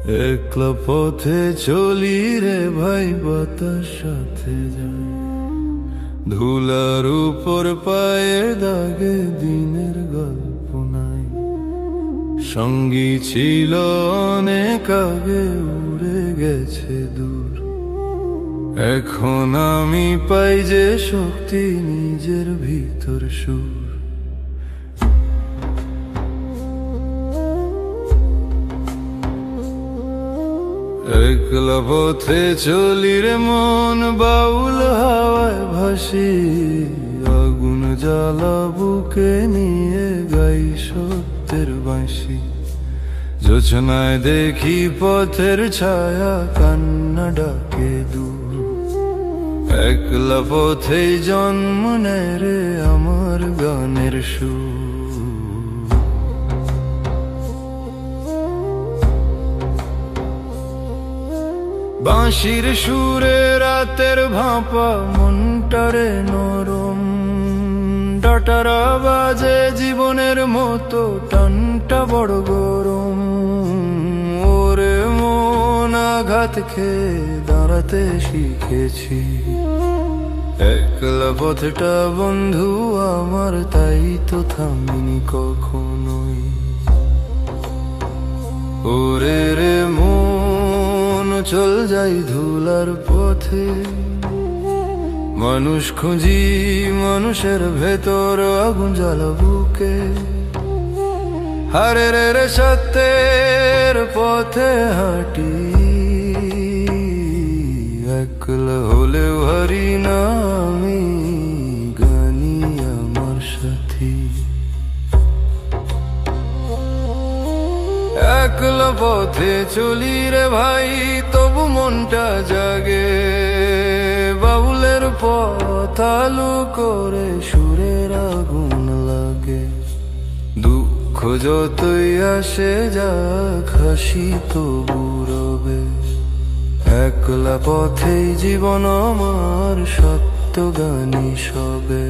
একলা পথে চলি রে ভাই, বাতাস সাথে যায়, ধুলার উপর পায়ের দাগে দিনের গল্প নাই। সঙ্গী ছিল অনেক আগে, উড়ে গেছে দূর। এখন আমি পাই যে শক্তি নিজের ভিতর সুর। একলা পথে চলি রে মন, বাউল হাওয়ায় ভাসি, আগুন জ্বালা বুকে নিয়ে গাই সত্যের বাঁশি। যোচনায় দেখি পথের ছায়া, কান্না ডাকে দূর। একলা পথেই জন্ম নেয় রে আমার গানের সুর। বাঁশির সুরে রাতের ভাপা মনটারে নরম, ডাটারা বাজে জীবনের মতো, টানটা বড় গরম। ওরে মন আঘাত খেয়ে দাঁড়াতে শিখেছি। একলা পথটা বন্ধু আমার, তাই তো থামিনি কখনোই। ওরে রে মন চল যাই ধুলার পথে, মানুষ খুঁজি মানুষের ভেতর, আগুন জ্বালা বুকে। হারে রে রে সত্যের পথে হাঁটি, একলা হলেও হারি না আমি, গানি আমার সাথী। একলা পথে চলি রে ভাই, তবু মনটা জাগে। বাউলের পথ আলো করে সুরের আগুন লাগে। দুঃখ যতই আসে যাক, হাসি তবু রবে। একলা পথেই জীবন আমার, সত্য গানি সবে।